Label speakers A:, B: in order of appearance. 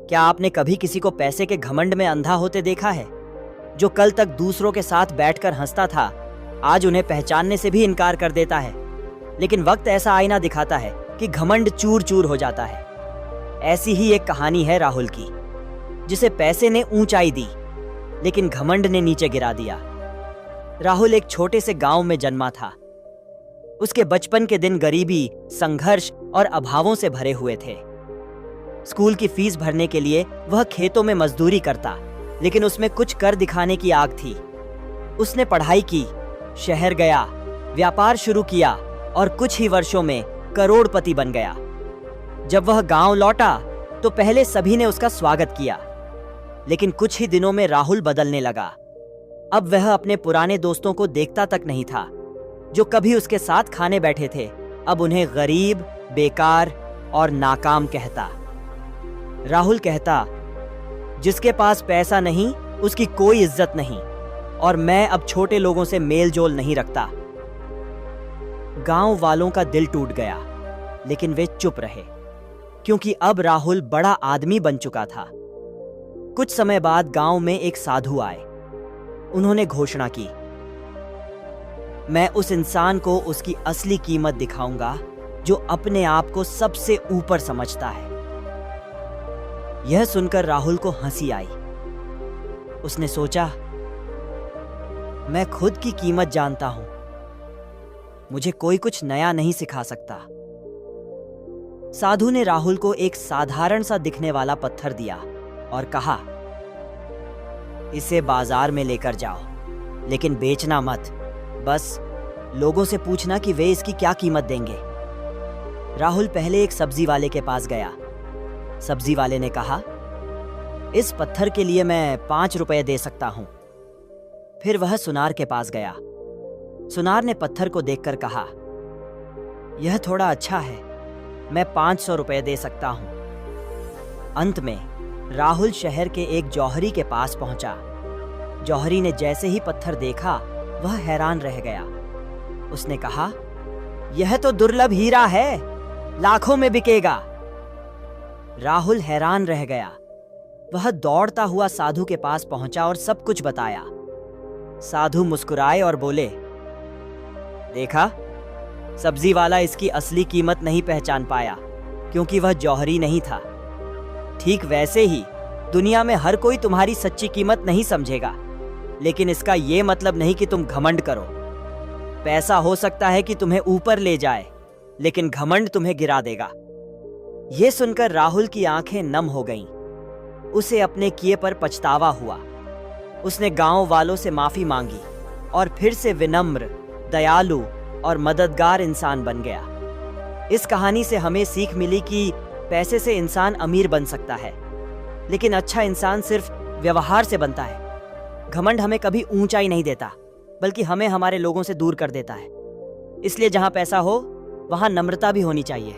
A: क्या आपने कभी किसी को पैसे के घमंड में अंधा होते देखा है? जो कल तक दूसरों के साथ बैठकर हंसता था, आज उन्हें पहचानने से भी इनकार कर देता है। लेकिन वक्त ऐसा आईना दिखाता है कि घमंड चूर चूर हो जाता है। ऐसी ही एक कहानी है राहुल की, जिसे पैसे ने ऊंचाई दी, लेकिन घमंड ने नीचे गिरा दिया। राहुल एक छोटे से गांव में जन्मा था। उसके बचपन के दिन गरीबी, संघर्ष और अभावों से भरे हुए थे। स्कूल की फीस भरने के लिए वह खेतों में मजदूरी करता, लेकिन उसमें कुछ कर दिखाने की आग थी। उसने पढ़ाई की, शहर गया, व्यापार शुरू किया और कुछ ही वर्षों में करोड़पति बन गया। जब वह गांव लौटा तो पहले सभी ने उसका स्वागत किया, लेकिन कुछ ही दिनों में राहुल बदलने लगा। अब वह अपने पुराने दोस्तों को देखता तक नहीं था, जो कभी उसके साथ खाने बैठे थे। अब उन्हें गरीब, बेकार और नाकाम कहता। राहुल कहता, जिसके पास पैसा नहीं उसकी कोई इज्जत नहीं, और मैं अब छोटे लोगों से मेल जोल नहीं रखता। गांव वालों का दिल टूट गया, लेकिन वे चुप रहे, क्योंकि अब राहुल बड़ा आदमी बन चुका था। कुछ समय बाद गांव में एक साधु आए। उन्होंने घोषणा की, मैं उस इंसान को उसकी असली कीमत दिखाऊंगा जो अपने आप को सबसे ऊपर समझता है। यह सुनकर राहुल को हंसी आई। उसने सोचा, मैं खुद की कीमत जानता हूं, मुझे कोई कुछ नया नहीं सिखा सकता। साधु ने राहुल को एक साधारण सा दिखने वाला पत्थर दिया और कहा, इसे बाजार में लेकर जाओ, लेकिन बेचना मत। बस लोगों से पूछना कि वे इसकी क्या कीमत देंगे। राहुल पहले एक सब्जी वाले के पास गया। सब्जी वाले ने कहा, इस पत्थर के लिए मैं 5 रुपए दे सकता हूं। फिर वह सुनार के पास गया। सुनार ने पत्थर को देखकर कहा, यह थोड़ा अच्छा है, मैं 500 रुपए दे सकता हूं। अंत में राहुल शहर के एक जौहरी के पास पहुंचा। जौहरी ने जैसे ही पत्थर देखा, वह हैरान रह गया। उसने कहा, यह तो दुर्लभ हीरा है, लाखों में बिकेगा। राहुल हैरान रह गया। वह दौड़ता हुआ साधु के पास पहुंचा और सब कुछ बताया। साधु मुस्कुराए और बोले, देखा, सब्जी वाला इसकी असली कीमत नहीं पहचान पाया, क्योंकि वह जौहरी नहीं था। ठीक वैसे ही दुनिया में हर कोई तुम्हारी सच्ची कीमत नहीं समझेगा, लेकिन इसका यह मतलब नहीं कि तुम घमंड करो। पैसा हो सकता है कि तुम्हें ऊपर ले जाए, लेकिन घमंड तुम्हें गिरा देगा। यह सुनकर राहुल की आंखें नम हो गईं। उसे अपने किए पर पछतावा हुआ। उसने गांव वालों से माफी मांगी और फिर से विनम्र, दयालु और मददगार इंसान बन गया। इस कहानी से हमें सीख मिली कि पैसे से इंसान अमीर बन सकता है, लेकिन अच्छा इंसान सिर्फ व्यवहार से बनता है। घमंड हमें कभी ऊंचाई नहीं देता, बल्कि हमें हमारे लोगों से दूर कर देता है। इसलिए जहां पैसा हो, वहां नम्रता भी होनी चाहिए।